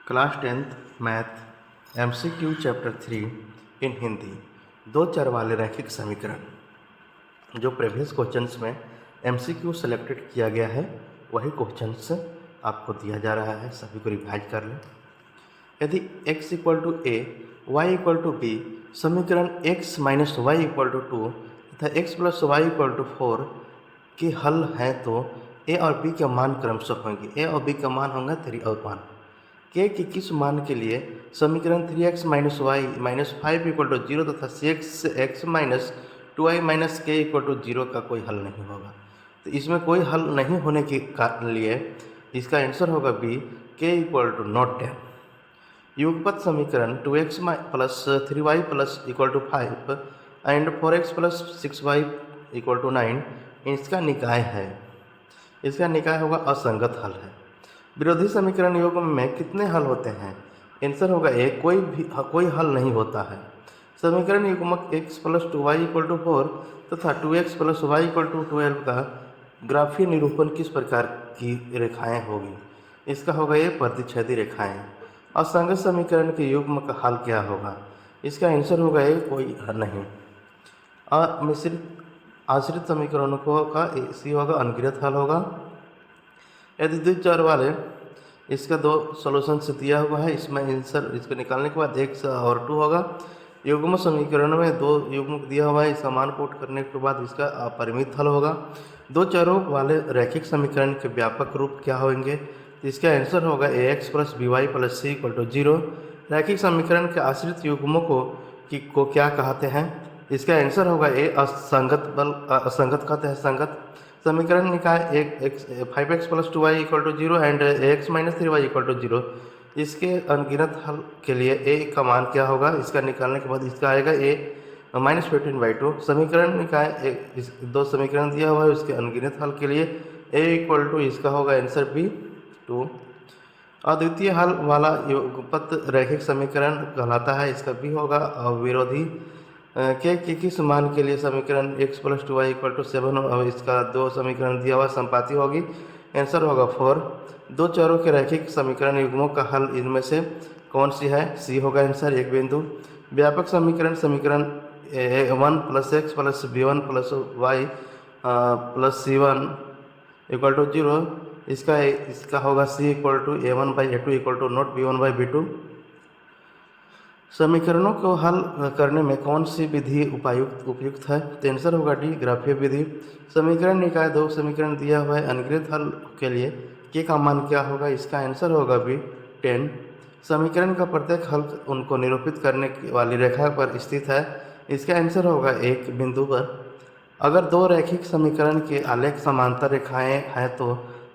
Class 10th math MCQ chapter 3 इन हिंदी 2 चर वाले रैखिक समीकरण। जो प्रीवियस क्वेश्चंस में MCQ सेलेक्टेड किया गया है वही क्वेश्चंस आपको दिया जा रहा है, सभी को रिवाइज कर लें। यदि x = a, y = b, समीकरण x - y = 2 तथा x + y = 4 के हल हैं तो a और b का मान क्रमशः होंगे। a और b का मान होगा 3 और 1। k के किस मान के लिए समीकरण 3x - y - 5 = 0 तथा 6x - 2y - k = 0 का कोई हल नहीं होगा। तो इसमें कोई हल नहीं होने के लिए इसका आंसर होगा बी, k = not 10। युगपत समीकरण 2x + 3y = 5 and 4x + 6y = 9 इसका निकाय है। इसका निकाय होगा असंगत हल है। विरोधी समीकरण युग्म में कितने हल होते हैं? आंसर होगा ए, कोई हल नहीं होता है। समीकरण युग्मक x + 2y = 4 तथा 2x + y = 12 का ग्राफीय निरूपण किस प्रकार की रेखाएं होगी? इसका होगा ये प्रतिच्छेदी रेखाएं। असंगत समीकरण के युग्म का हल क्या होगा? इसका आंसर होगा ये कोई हल नहीं। मिश्रित आश्रित समीकरणों का सी होगा अनगिनत हल होगा। यदि द्वि चर वाले इसका 2 सॉल्यूशन से दिया हुआ है, इसमें आंसर इसको निकालने के बाद x और 2 होगा। युग्म समीकरण में 2 युग्म दिया हुआ है, इसका मान पुट करने के बाद इसका अपरिमित हल होगा। 2 चरों वाले रैखिक समीकरण के व्यापक रूप क्या होंगे? इसका आंसर होगा ax + by + c = 0। रैखिक समीकरण के आश्रित युग्मों को क्या कहते हैं? इसका आंसर होगा ए, असंगत कहते हैं संगत। समीकरण निकाय 5x + 2y = 0 and x - 3y = 0। इसके अनगिनत हल के लिए a का मान क्या होगा? इसका निकालने के बाद इसका आएगा a - 15/2। समीकरण निकाय 2 समीकरण दिया हुआ है, उसके अनगिनत हल के लिए a = इसका होगा आंसर b 2। अद्वितीय हल वाला युगपत रैखिक समीकरण कहलाता है, इसका b होगा। विरोधी के किस मान के लिए समीकरण x + 2y = 7 और इसका 2 समीकरण दिया हुआ संपाती होगी? आंसर होगा 4। 2 चरों के रैखिक समीकरण युग्मों का हल इनमें से कौन सी है? सी होगा आंसर, एक बिंदु। व्यापक समीकरण 1 + x + b1 + y + c1 = 0। इसका होगा c = a1/a2 = not b1/b2। समीकरणों को हल करने में कौन सी विधि उपयुक्त है? तो आंसर होगा डी, ग्राफीय विधि। समीकरण निकाय 2 समीकरण दिया हुआ है, अनगिनत हल के लिए के का मान क्या होगा? इसका आंसर होगा बी 10। समीकरण का प्रत्येक हल उनको निरूपित करने वाली रेखा पर स्थित है, इसका आंसर होगा एक बिंदु पर। अगर 2 रैखिक समीकरण के आलेख समांतर रेखाएं हैं तो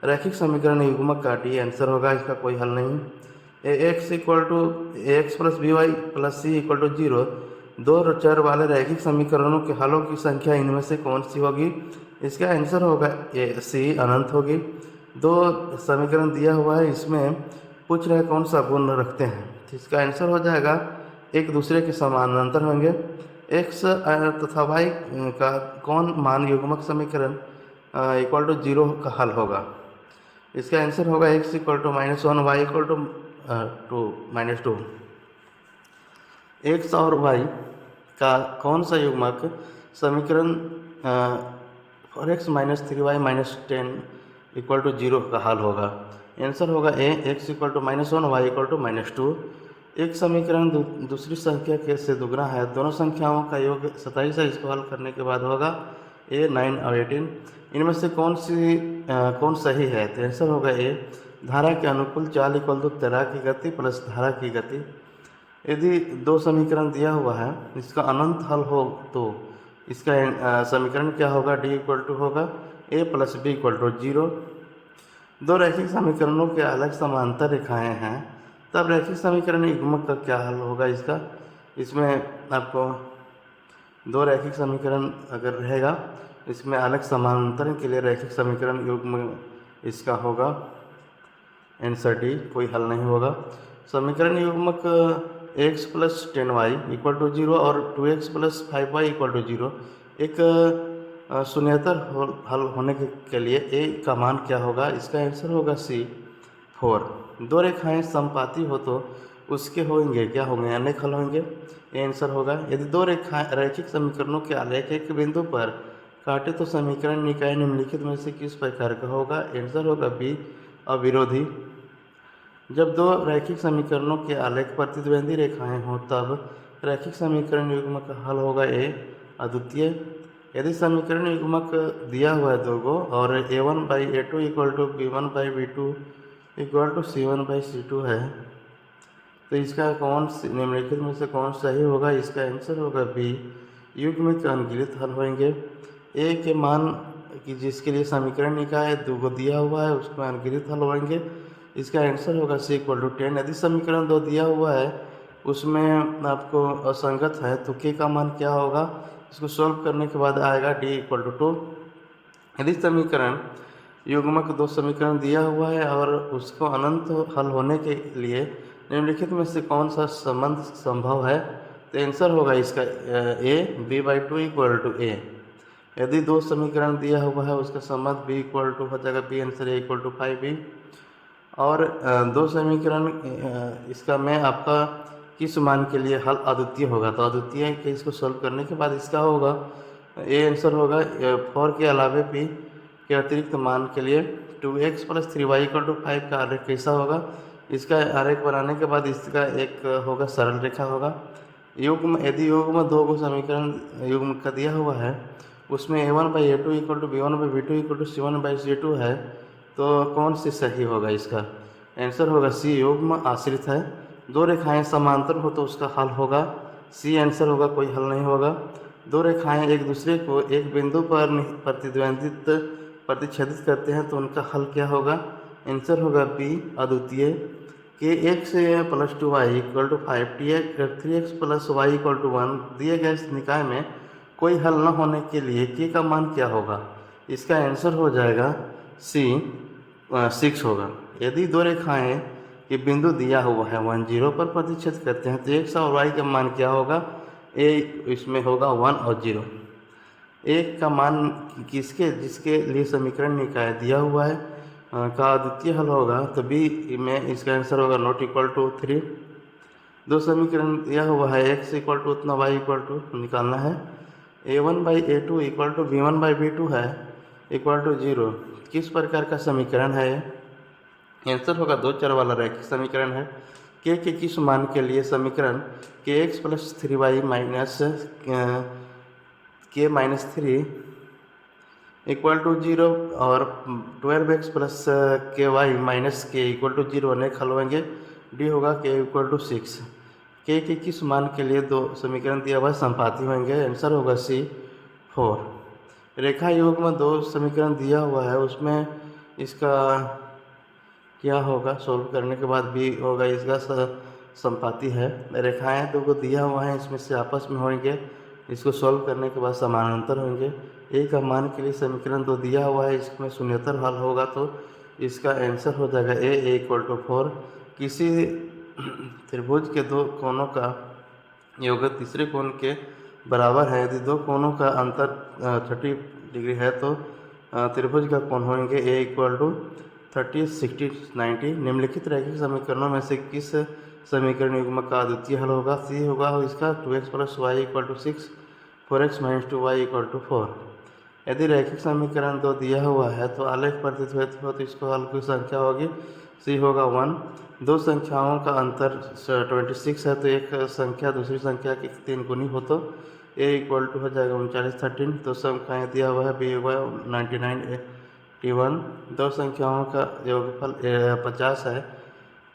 रैखिक समीकरण युग्मक का डी आंसर होगा, इसका कोई हल नहीं। ax = ax + by + c = 0। 2 चर वाले रैखिक समीकरणों के हलों की संख्या इनमें से कौन सी होगी? इसका आंसर होगा सी, अनंत होगी। 2 समीकरण दिया हुआ है, इसमें पूछ रहे कौन सा गुण रखते हैं, तो इसका आंसर हो जाएगा एक दूसरे के समानांतर होंगे। x तथा y का कौन मान युग्मक समीकरण = 0 का हल होगा? इसका आंसर होगा x = -1, y = 2 x और y का कौन सा युग्मक समीकरण 4x - 3y - 10 = 0 का हल होगा? आंसर होगा ए, x = -1, y = -2। एक समीकरण दूसरी संख्या के से दुगना है, दोनों संख्याओं का योग 27 है, इसको हल करने के बाद होगा ए 9 और 18। इनमें से कौन सही है? तो आंसर होगा ए, धारा के अनुकूल चाल = तैराक की गति प्लस धारा की गति। यदि 2 समीकरण दिया हुआ है, इसका अनंत हल हो तो इसका समीकरण क्या होगा? डी = होगा a + b = 0। 2 रैखिक समीकरणों के अलग समांतर रेखाएं हैं, तब रैखिक समीकरण युग्मक का क्या हल होगा? इसमें आपको 2 रैखिक समीकरण अगर रहेगा, इसमें अलग समांतर के लिए रैखिक समीकरण युग्म इसका होगा आंसर डी, कोई हल नहीं होगा। समीकरण युग्मक x + 10y = 0 और 2x + 5y = 0 एक शून्येतर हल होने के लिए a का मान क्या होगा? इसका आंसर होगा सी 4। दो रेखाएं समपाती हो तो उसके होंगे क्या होंगे, अनेक हल होंगे। ये आंसर होगा। यदि दो रेखाएं रैखिक समीकरणों के आलेख एक बिंदु पर काटे तो समीकरण निकाय निम्नलिखित में से किस प्रकार का होगा। आंसर होगा बी, अविरोधी। जब दो रैखिक समीकरणों के आलेख प्रतिद्वंदी रेखाएं हों तब रैखिक समीकरण युग्म का हल होगा ए, अद्वितीय। यदि समीकरण युग्मक दिया हुआ है दो गो और a1/a2 equal to b1/b2 equal to c1/c2 है तो इसका कौन निम्नलिखित में से कौन सही होगा। इसका आंसर होगा बी, युग्म के अनगिनत हल होंगे। ए के मान कि जिसके लिए समीकरण निकाय दो को दिया हुआ है उसमें अनगिनत हल होंगे। इसका आंसर होगा सी इक्वल टू 10। यदि समीकरण दो दिया हुआ है उसमें आपको असंगत है तो के का मान क्या होगा, इसको सॉल्व करने के बाद आएगा डी इक्वल टू 2। यदि समीकरण युग्मक दो समीकरण दिया हुआ है और उसको अनंत हल होने के लिए निम्नलिखित में से कौन सा संबंध संभव है तो आंसर होगा इसका ए, b/2 इक्वल टू ए। यदि दो समीकरण दिया हुआ है उसका संबंध b इक्वल टू हो जाएगा B, answer A equal to 5b। और दो समीकरण इसका मैं आपका किस मान के लिए हल अद्वितीय होगा तो अद्वितीय के इसको सॉल्व करने के बाद इसका होगा ए, आंसर होगा 4 के अलावे p के अतिरिक्त मान के लिए 2x + 3y इक्वल टू 5 का आरेख कैसा होगा। इसका आरेख बनाने के बाद इसका एक होगा सरल रेखा होगा। युग्म यदि युग्म दो को समीकरण युग्म का दिया हुआ है उसमें a1/a2 equal to b1/b2 equal to c1/c2 है तो कौन सी सही होगा। इसका आंसर होगा सी, युग्म आश्रित है। दो रेखाएं समांतर हो तो उसका हल होगा सी, आंसर होगा कोई हल नहीं होगा। दो रेखाएं एक दूसरे को एक बिंदु पर प्रतिच्छेदित करते हैं तो उनका हल क्या होगा। आंसर होगा बी, अद्वितीय। के x + 2y equal to 5 3x + y equal to 1 दिए गए इस निकाय में कोई हल न होने के लिए के का मान क्या होगा। इसका आंसर हो जाएगा सी, 6 होगा। यदि दो रेखाएं के बिंदु दिया हुआ है 1, 0 पर प्रतिच्छेद करते हैं तो x और y का मान क्या होगा। ए इसमें होगा 1 और 0। एक का मान किसके जिसके लिए समीकरण निकाय दिया हुआ है का अद्वितीय हल होगा तो बी में इसका आंसर होगा नॉट इक्वल टू 3। दो समीकरण दिया हुआ है x इक्वल टू उतना y इक्वल टू निकालना है। a1/a2 इक्वल टू b1/b2 है इक्वल टू 0 किस प्रकार का समीकरण है। आंसर होगा दो चर वाला रैखिक समीकरण है। के किस मान के लिए समीकरण kx + 3y - k-3 equal to 0 और 12x + ky - k equal to 0 अनेक हल होंगे। डी होगा k इक्वल टू 6। के किस मान के लिए दो समीकरण दिया हुआ संपाती होंगे। आंसर होगा सी, 4। रेखा युग्म में दो समीकरण दिया हुआ है उसमें इसका क्या होगा सॉल्व करने के बाद बी होगा इसका संपाती है। रेखाएं दो को दिया हुआ है इसमें से आपस में होंगे, इसको सॉल्व करने के बाद समानांतर होंगे। ए का मान के लिए समीकरण दो दिया हुआ है इसमें शून्यतर हल होगा तो इसका आंसर हो जाएगा ए इक्वल टू 4। किसी त्रिभुज के दो कोणों का योग तीसरे कोण के बराबर है। यदि दो कोणों का अंतर 30 डिग्री है तो त्रिभुज का कोण होंगे ए इक्वल टू 30, 60, 90। निम्नलिखित रैखिक समीकरणों में से किस समीकरण युग्म का अद्वितीय हल होगा। सी होगा इसका 2x + y equal to 6, 4x - 2y equal to 4। यदि रैखिक समीकरण दो दिया हुआ है तो आलेख प्रतिच्छेद हो तो इसको हल की संख्या होगी। सी होगा 1। दो संख्याओं का अंतर 26 है तो एक संख्या दूसरी संख्या की 3 गुनी हो तो ए इक्वल टू हो जाएगा 39, 13। दो संख्याएँ दिया हुआ है बी होगा 99, 81। दो संख्याओं का योगफल 50 है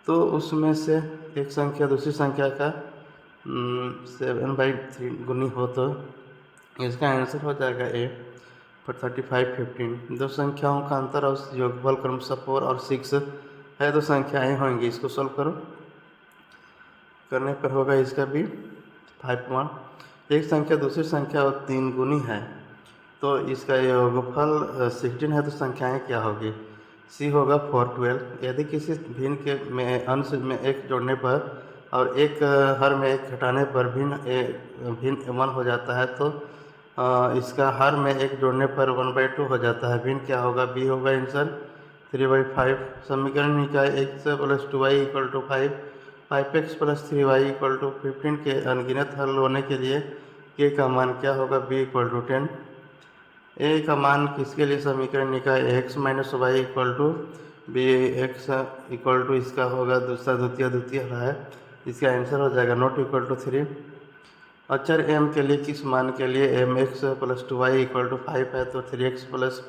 तो उसमें से एक संख्या दूसरी संख्या का 7/3 गुनी हो तो इसका आंसर हो जाएगा ए, 35, 15। दो संख्याओं का अंतर और योगफल क्रमशः 4 और 6 है तो संख्याएँ होंगी। इसको सॉल्व करो, करने पर होगा इसका भी 5, एक संख्या दूसरी संख्या और 3 गुनी है तो इसका योगफल 16 है तो संख्याएँ क्या होगी। सी होगा 4, 12। यदि किसी भिन्न के में अंश में एक जोड़ने पर और एक हर में एक घटाने पर भिन्न 1 हो जाता है तो इसका हर में एक जोड़ने पर 1/2 हो जाता है। भिन्न क्या होगा, बी होगा आंसर। 3/5। समीकरण निकाय x plus 2y equal to 5, 5x plus 3y equal to 15 के अनगिनत हल होने के लिए k का मान क्या होगा, b इक्वल टू 10। a का मान किसके लिए समीकरण निकाय x minus y equal to B, x equal to इसका होगा दूसरा द्वितीय है, इसका आंसर हो जाएगा नॉट इक्वल टू 3। अचर m के लिए किस मान के लिए mx plus 2y equal to 5 है तो 3x प्लस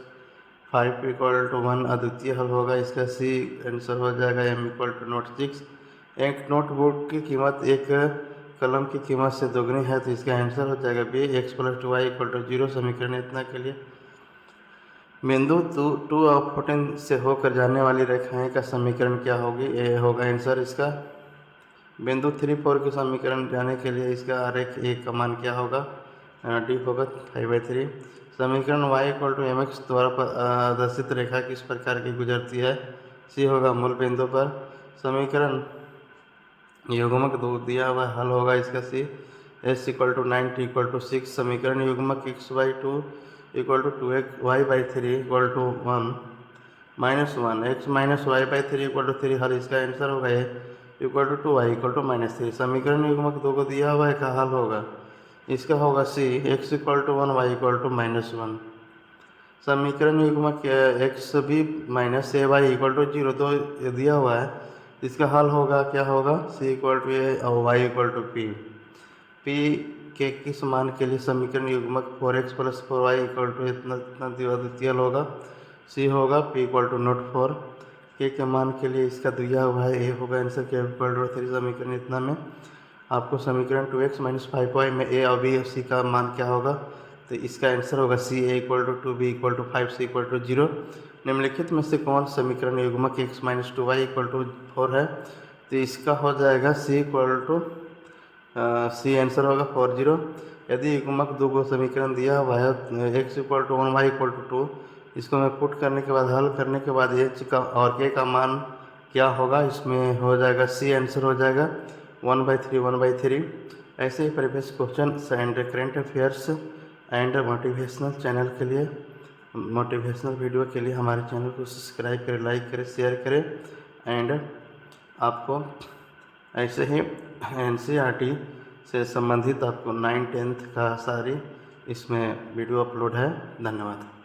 5 इक्वल टू 1 अद्वितीय हल होगा, इसका सी आंसर हो जाएगा m इक्वल टू नोट 6। एक नोटबुक की कीमत एक कलम की कीमत से दोगुनी है तो इसका आंसर हो जाएगा b, x plus 2y equal to 0। समीकरण इतना के लिए बिंदु 2 और 14 से होकर जाने वाली रेखाएं का समीकरण क्या होगी, ए होगा आंसर इसका। बिंदु 3-4 के समीकरण जाने के लिए इसका आरेख ए का मान क्या होगा, डी होगा 5/3। समीकरण y इक्वल टू mx द्वारा प्रदर्शित रेखा किस प्रकार की गुजरती है, सी होगा मूल बिंदु पर। समीकरण युग्मक दो दिया हुआ हल होगा इसका C, s equal to 9 t equal to 6। समीकरण युग्मक x/2 equal to 2y/3 equal to 1 minus 1, x minus y/3 equal to 3 हल, इसका आंसर होगा A equal to 2y equal to -3। समीकरण युग्मक दो को दिया हुआ है का हल होगा, इसका होगा C, x equal to 1 y equal to -1। समीकरण युग्मक x भी minus A y equal to 0 तो दिया हुआ है, इसका हल होगा क्या होगा, सी इक्वल टू ए और y equal to P. P के किस मान के लिए समीकरण युग्मक 4x plus 4y equal to इतना द्वितीय होगा, सी होगा p इक्वल टू नोट 4। के मान के लिए इसका दिया हुआ है ए होगा आंसर के इक्वल टू 3। समीकरण इतना में आपको समीकरण 2x माइनस 5y में ए और बी और सी का मान क्या होगा, तो इसका आंसर होगा C, A equal to 2, B equal to 5, C equal to 0। निम्नलिखित में से कौन समीकरण युग्मक x minus 2y equal to 4 है, तो इसका हो जाएगा सी इक्वल टू सी आंसर होगा 40। यदि युग्मक दो को समीकरण दिया हुआ है x equal to 1 y equal to 2, इसको मैं पुट करने के बाद हल करने के बाद h का और k का मान क्या होगा, इसमें हो जाएगा सी आंसर हो जाएगा 1/3। ऐसे ही परिवेश question and current affairs and motivational channel के लिए, मोटिवेशनल वीडियो के लिए हमारे चैनल को सब्सक्राइब करें, लाइक करें, शेयर करें। एंड आपको ऐसे ही NCERT से संबंधित आपको 9th 10th का सारी इसमें वीडियो अपलोड है। धन्यवाद।